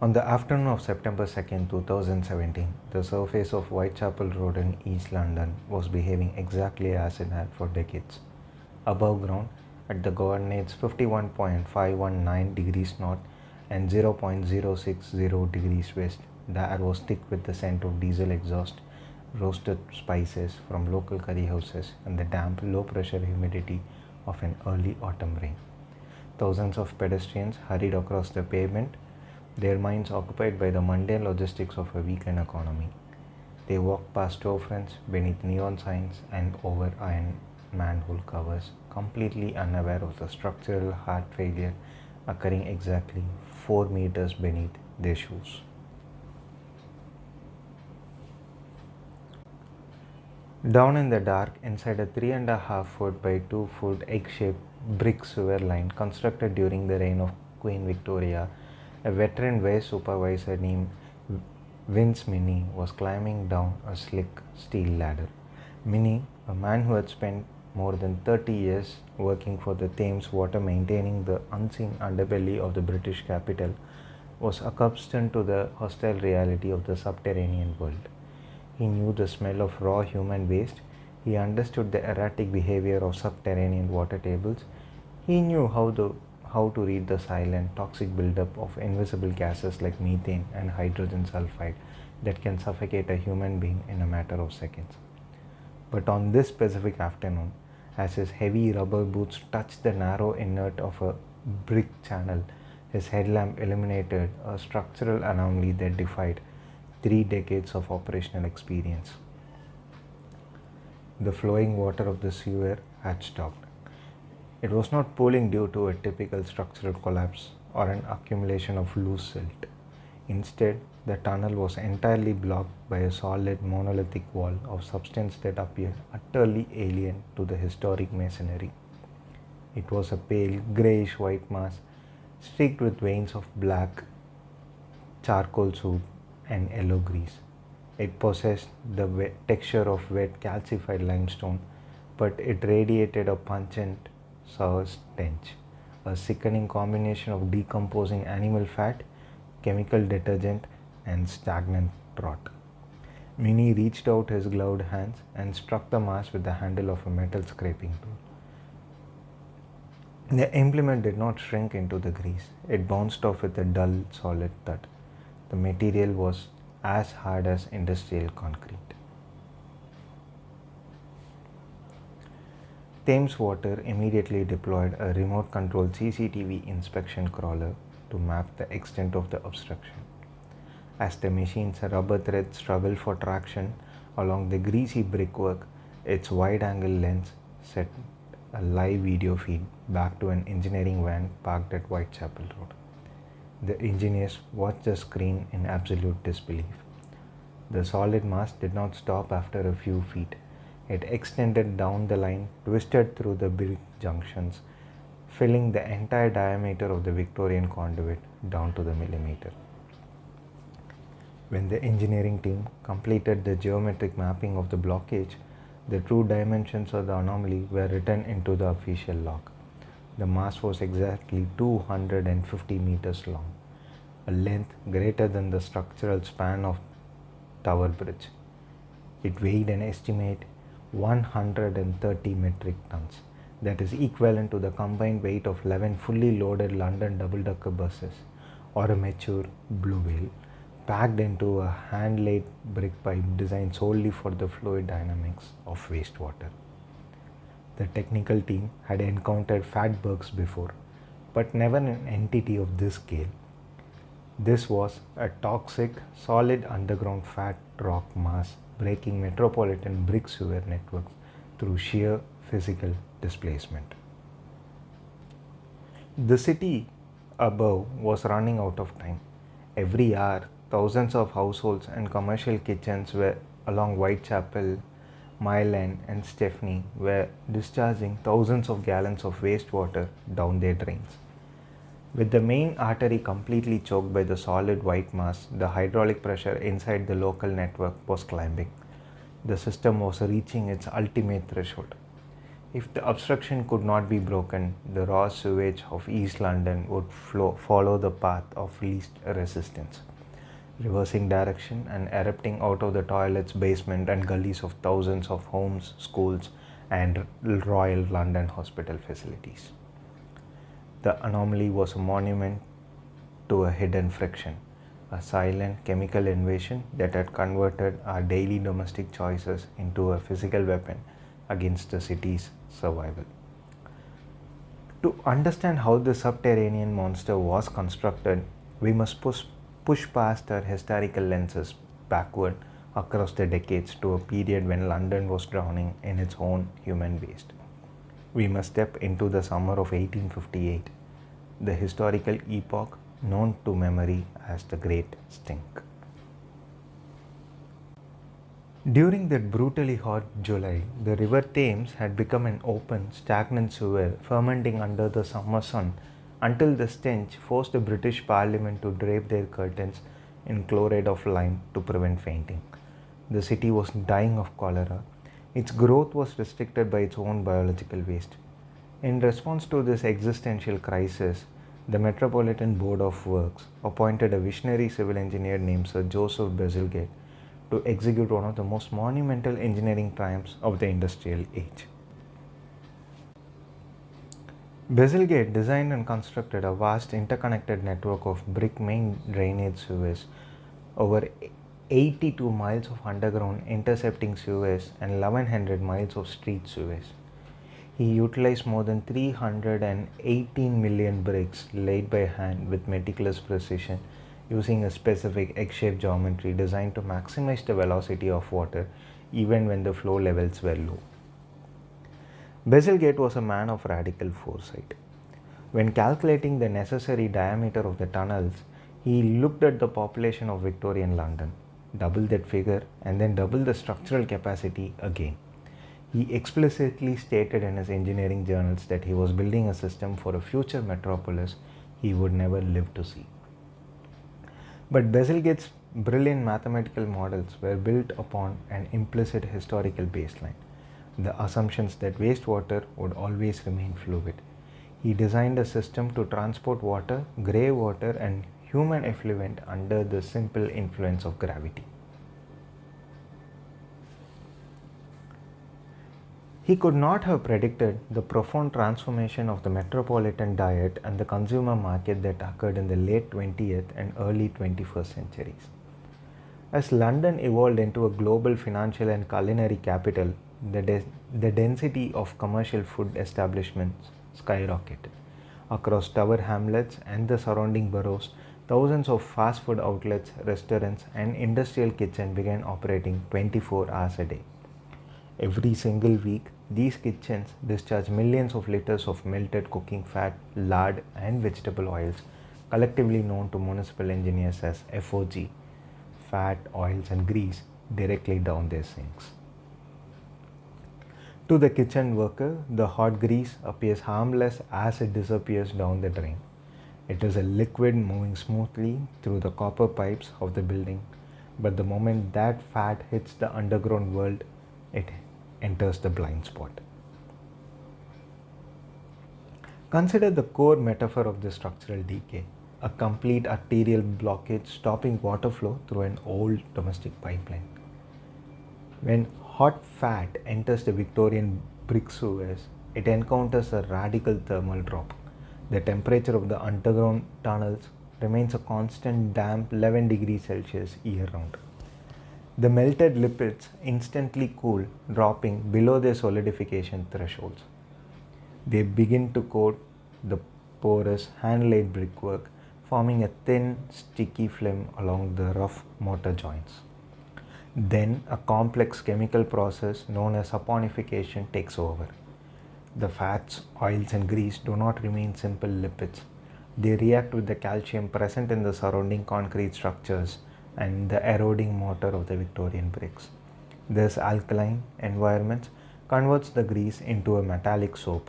On the afternoon of September 2nd, 2017, the surface of Whitechapel Road in East London was behaving exactly as it had for decades. Above ground, at the coordinates 51.519 degrees north and 0.060 degrees west, the air was thick with the scent of diesel exhaust, roasted spices from local curry houses, and the damp, low-pressure humidity of an early autumn rain. Thousands of pedestrians hurried across the pavement, their minds occupied by the mundane logistics of a weekend economy. They walked past storefronts, beneath neon signs, and over iron manhole covers, completely unaware of the structural heart failure occurring exactly 4 meters beneath their shoes. Down in the dark, inside a 3.5 foot by 2 foot egg-shaped brick sewer line constructed during the reign of Queen Victoria, a veteran waste supervisor named Vince Minnie was climbing down a slick steel ladder. Minnie, a man who had spent more than 30 years working for the Thames Water maintaining the unseen underbelly of the British capital, was accustomed to the hostile reality of the subterranean world. He knew the smell of raw human waste. He understood the erratic behavior of subterranean water tables. He knew how to read the silent, toxic buildup of invisible gases like methane and hydrogen sulfide that can suffocate a human being in a matter of seconds. But on this specific afternoon, as his heavy rubber boots touched the narrow inlet of a brick channel, his headlamp illuminated a structural anomaly that defied 3 decades of operational experience. The flowing water of the sewer had stopped. It was not pooling due to a typical structural collapse or an accumulation of loose silt. Instead, the tunnel was entirely blocked by a solid monolithic wall of substance that appeared utterly alien to the historic masonry. It was a pale, greyish white mass streaked with veins of black charcoal soot and yellow grease. It possessed the texture of wet calcified limestone, but it radiated a pungent, sour stench, a sickening combination of decomposing animal fat, chemical detergent, and stagnant rot. Minnie reached out his gloved hands and struck the mass with the handle of a metal scraping tool. The implement did not shrink into the grease. It bounced off with a dull, solid thud. The material was as hard as industrial concrete. Thames Water immediately deployed a remote-controlled CCTV inspection crawler to map the extent of the obstruction. As the machine's rubber threads struggled for traction along the greasy brickwork, its wide-angle lens set a live video feed back to an engineering van parked at Whitechapel Road. The engineers watched the screen in absolute disbelief. The solid mass did not stop after a few feet. It extended down the line, twisted through the brick junctions, filling the entire diameter of the Victorian conduit down to the millimeter. When the engineering team completed the geometric mapping of the blockage, the true dimensions of the anomaly were written into the official log. The mass was exactly 250 meters long, a length greater than the structural span of Tower Bridge. It weighed an estimate 130 metric tons, that is equivalent to the combined weight of 11 fully loaded London double-decker buses or a mature blue whale, packed into a hand-laid brick pipe designed solely for the fluid dynamics of wastewater. The technical team had encountered Fatbergs before, but never an entity of this scale. This was a toxic, solid underground fat rock mass breaking metropolitan brick sewer networks through sheer physical displacement. The city above was running out of time. Every hour, thousands of households and commercial kitchens were along Whitechapel, Mile End, and Stepney were discharging thousands of gallons of wastewater down their drains. With the main artery completely choked by the solid white mass, the hydraulic pressure inside the local network was climbing. The system was reaching its ultimate threshold. If the obstruction could not be broken, the raw sewage of East London would follow the path of least resistance, reversing direction and erupting out of the toilets, basement, and gullies of thousands of homes, schools, and Royal London hospital facilities. The anomaly was a monument to a hidden friction, a silent chemical invasion that had converted our daily domestic choices into a physical weapon against the city's survival. To understand how the subterranean monster was constructed, we must push past our historical lenses backward across the decades to a period when London was drowning in its own human waste. We must step into the summer of 1858, the historical epoch known to memory as the Great Stink. During that brutally hot July, the River Thames had become an open, stagnant sewer fermenting under the summer sun until the stench forced the British Parliament to drape their curtains in chloride of lime to prevent fainting. The city was dying of cholera. Its growth was restricted by its own biological waste. In response to this existential crisis, the Metropolitan Board of Works appointed a visionary civil engineer named Sir Joseph Bazalgette to execute one of the most monumental engineering triumphs of the industrial age. Bazalgette designed and constructed a vast interconnected network of brick main drainage sewers, over 82 miles of underground intercepting sewers, and 1100 miles of street sewers. He utilized more than 318 million bricks laid by hand with meticulous precision, using a specific egg-shaped geometry designed to maximize the velocity of water even when the flow levels were low. Bazalgette was a man of radical foresight. When calculating the necessary diameter of the tunnels, he looked at the population of Victorian London, doubled that figure, and then doubled the structural capacity again. He explicitly stated in his engineering journals that he was building a system for a future metropolis he would never live to see. But Bazalgette's brilliant mathematical models were built upon an implicit historical baseline, the assumptions that wastewater would always remain fluid. He designed a system to transport water, grey water, and human effluent under the simple influence of gravity. He could not have predicted the profound transformation of the metropolitan diet and the consumer market that occurred in the late 20th and early 21st centuries. As London evolved into a global financial and culinary capital, the density of commercial food establishments skyrocketed. Across Tower Hamlets and the surrounding boroughs, thousands of fast food outlets, restaurants, and industrial kitchens began operating 24 hours a day. Every single week, these kitchens discharge millions of liters of melted cooking fat, lard, and vegetable oils, collectively known to municipal engineers as FOG, fat, oils, and grease, directly down their sinks. To the kitchen worker, the hot grease appears harmless as it disappears down the drain. It is a liquid moving smoothly through the copper pipes of the building, but the moment that fat hits the underground world, it enters the blind spot. Consider the core metaphor of the structural decay, a complete arterial blockage stopping water flow through an old domestic pipeline. When hot fat enters the Victorian brick sewers, it encounters a radical thermal drop. The temperature of the underground tunnels remains a constant damp 11 degrees Celsius year round. The melted lipids instantly cool, dropping below their solidification thresholds. They begin to coat the porous hand-laid brickwork, forming a thin, sticky film along the rough mortar joints. Then a complex chemical process known as saponification takes over. The fats, oils, and grease do not remain simple lipids. They react with the calcium present in the surrounding concrete structures and the eroding mortar of the Victorian bricks. This alkaline environment converts the grease into a metallic soap,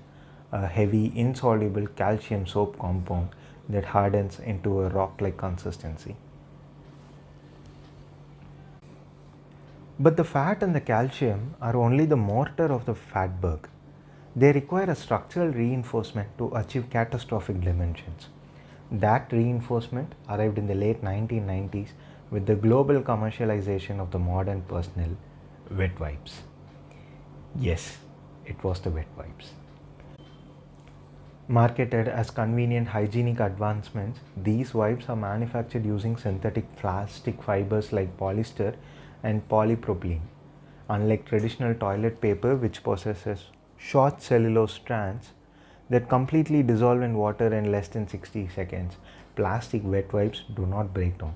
a heavy insoluble calcium soap compound that hardens into a rock-like consistency. But the fat and the calcium are only the mortar of the Fatberg. They require a structural reinforcement to achieve catastrophic dimensions. That reinforcement arrived in the late 1990s with the global commercialization of the modern personal wet wipes. Yes, it was the wet wipes. Marketed as convenient hygienic advancements, these wipes are manufactured using synthetic plastic fibers like polyester and polypropylene. Unlike traditional toilet paper, which possesses short cellulose strands that completely dissolve in water in less than 60 seconds, plastic wet wipes do not break down.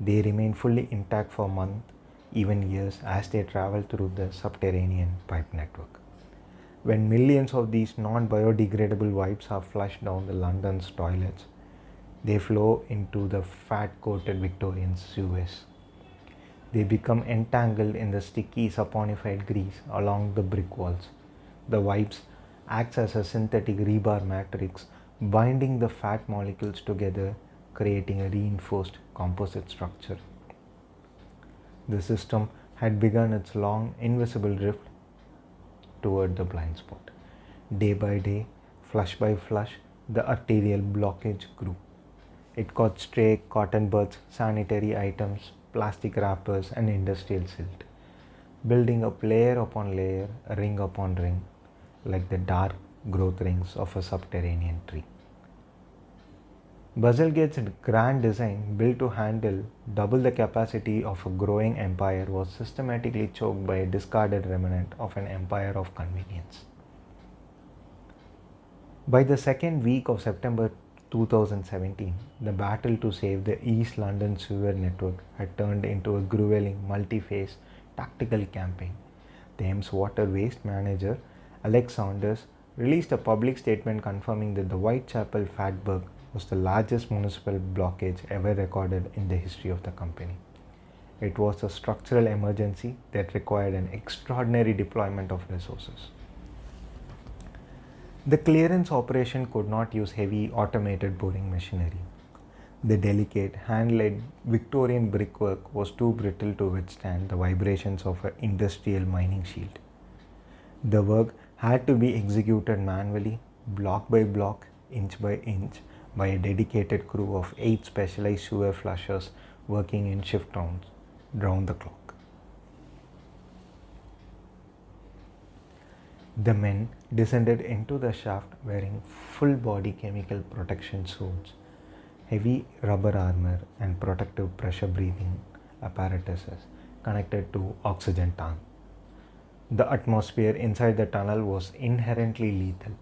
They remain fully intact for months, even years, as they travel through the subterranean pipe network. When millions of these non-biodegradable wipes are flushed down the London's toilets, they flow into the fat-coated Victorian sewers. They become entangled in the sticky saponified grease along the brick walls. The wipes acts as a synthetic rebar matrix, binding the fat molecules together, creating a reinforced composite structure. The system had begun its long, invisible drift toward the blind spot. Day by day, flush by flush, the arterial blockage grew. It caught stray cotton buds, sanitary items, plastic wrappers, and industrial silt, building up layer upon layer, ring upon ring, like the dark growth rings of a subterranean tree. Bazalgette's grand design, built to handle double the capacity of a growing empire, was systematically choked by a discarded remnant of an empire of convenience. By the second week of September 2017, the battle to save the East London sewer network had turned into a grueling, multi-phase tactical campaign. Thames Water Waste Manager Alex Saunders released a public statement confirming that the Whitechapel Fatberg was the largest municipal blockage ever recorded in the history of the company. It was a structural emergency that required an extraordinary deployment of resources. The clearance operation could not use heavy automated boring machinery. The delicate hand-laid Victorian brickwork was too brittle to withstand the vibrations of an industrial mining shield. The work had to be executed manually, block by block, inch by inch, by a dedicated crew of 8 specialized sewer flushers working in shift round the clock. The men descended into the shaft wearing full body chemical protection suits, heavy rubber armor, and protective pressure breathing apparatuses connected to oxygen tank. The atmosphere inside the tunnel was inherently lethal.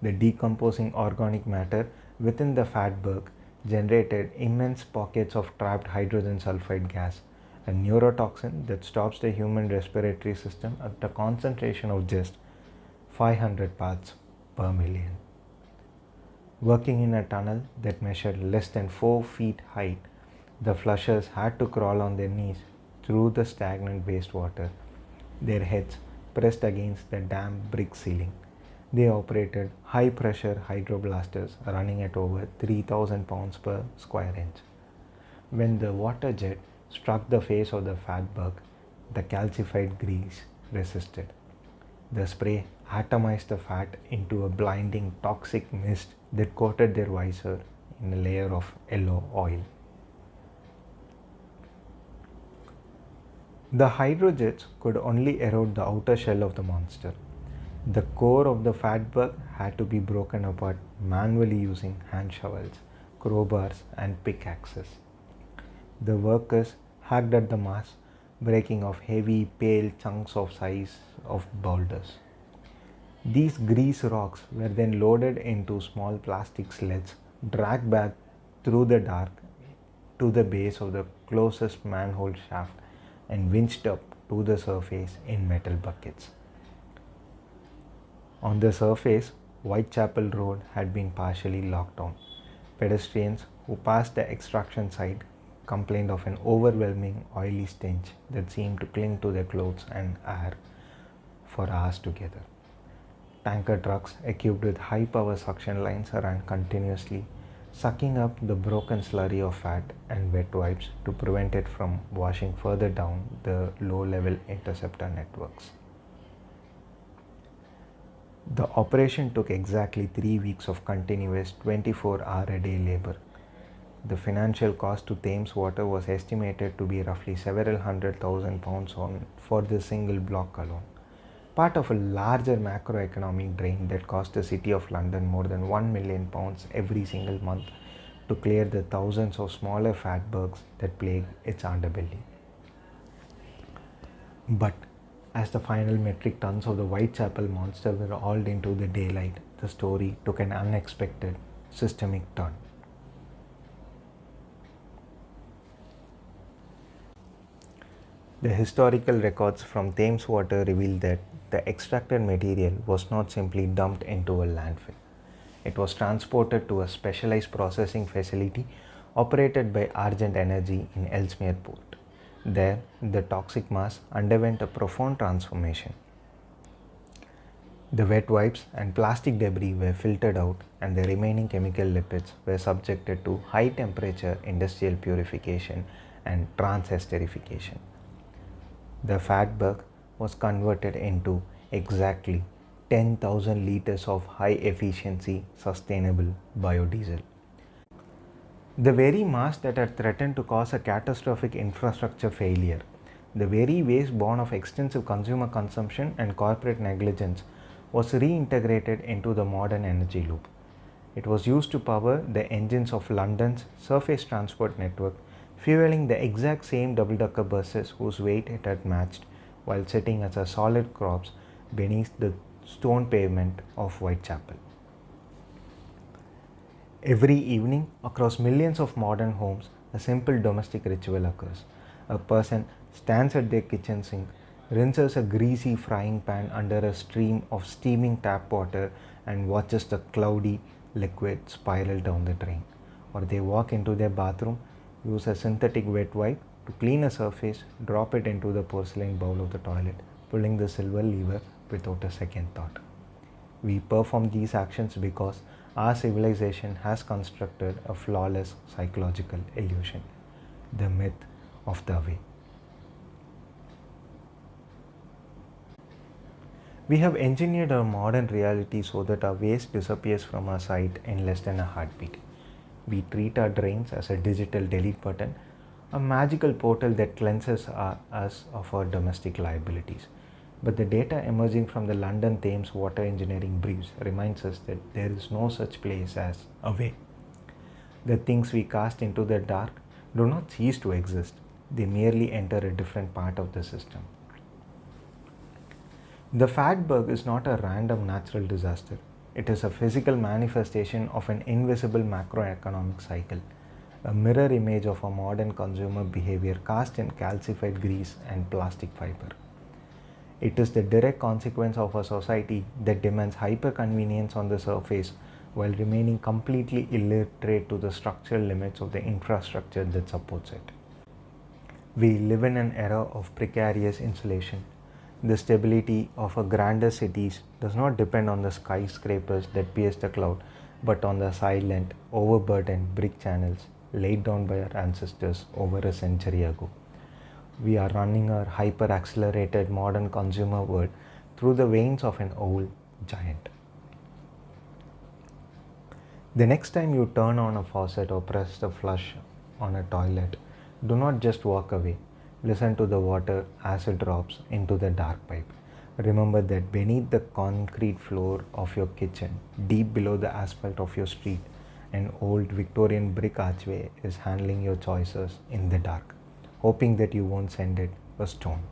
The decomposing organic matter within the Fatberg generated immense pockets of trapped hydrogen sulfide gas, a neurotoxin that stops the human respiratory system at a concentration of just 500 parts per million. Working in a tunnel that measured less than 4 feet height, the flushers had to crawl on their knees through the stagnant wastewater, their heads pressed against the damp brick ceiling. They operated high-pressure hydroblasters running at over 3,000 pounds per square inch. When the water jet struck the face of the Fatberg, the calcified grease resisted. The spray atomized the fat into a blinding toxic mist that coated their visor in a layer of yellow oil. The hydrojets could only erode the outer shell of the monster. The core of the Fatberg had to be broken apart manually using hand shovels, crowbars, and pickaxes. The workers hacked at the mass, breaking off heavy, pale chunks of size of boulders. These grease rocks were then loaded into small plastic sleds, dragged back through the dark to the base of the closest manhole shaft, and winched up to the surface in metal buckets. On the surface, Whitechapel Road had been partially locked down. Pedestrians who passed the extraction site complained of an overwhelming oily stench that seemed to cling to their clothes and air for hours together. Tanker trucks equipped with high-power suction lines ran continuously, sucking up the broken slurry of fat and wet wipes to prevent it from washing further down the low-level interceptor networks. The operation took exactly 3 weeks of continuous 24-hour-a-day labor. The financial cost to Thames Water was estimated to be roughly several £100,000 for this single block alone, part of a larger macroeconomic drain that cost the City of London more than £1 million every single month to clear the thousands of smaller fatbergs that plague its underbelly. But as the final metric tons of the Whitechapel monster were hauled into the daylight, the story took an unexpected systemic turn. The historical records from Thames Water reveal that the extracted material was not simply dumped into a landfill. It was transported to a specialized processing facility operated by Argent Energy in Ellesmere Port. There, the toxic mass underwent a profound transformation. The wet wipes and plastic debris were filtered out, and the remaining chemical lipids were subjected to high temperature industrial purification and transesterification. The Fatberg was converted into exactly 10,000 liters of high efficiency sustainable biodiesel. The very mass that had threatened to cause a catastrophic infrastructure failure, the very waste born of extensive consumer consumption and corporate negligence, was reintegrated into the modern energy loop. It was used to power the engines of London's surface transport network, fueling the exact same double-decker buses whose weight it had matched while sitting as a solid corpse beneath the stone pavement of Whitechapel. Every evening, across millions of modern homes, a simple domestic ritual occurs. A person stands at their kitchen sink, rinses a greasy frying pan under a stream of steaming tap water, and watches the cloudy liquid spiral down the drain. Or they walk into their bathroom, use a synthetic wet wipe to clean a surface, drop it into the porcelain bowl of the toilet, pulling the silver lever without a second thought. We perform these actions because our civilization has constructed a flawless psychological illusion, the myth of the way. We have engineered our modern reality so that our waste disappears from our sight in less than a heartbeat. We treat our drains as a digital delete button, a magical portal that cleanses us of our domestic liabilities. But the data emerging from the London Thames water engineering briefs reminds us that there is no such place as a way. The things we cast into the dark do not cease to exist, they merely enter a different part of the system. The Fatberg is not a random natural disaster. It is a physical manifestation of an invisible macroeconomic cycle, a mirror image of a modern consumer behavior cast in calcified grease and plastic fiber. It is the direct consequence of a society that demands hyper-convenience on the surface while remaining completely illiterate to the structural limits of the infrastructure that supports it. We live in an era of precarious insulation. The stability of our grander cities does not depend on the skyscrapers that pierce the cloud, but on the silent, overburdened brick channels laid down by our ancestors over a century ago. We are running our hyper-accelerated modern consumer world through the veins of an old giant. The next time you turn on a faucet or press the flush on a toilet, do not just walk away. Listen to the water as it drops into the dark pipe. Remember that beneath the concrete floor of your kitchen, deep below the asphalt of your street, an old Victorian brick archway is handling your choices in the dark, hoping that you won't send it a stone.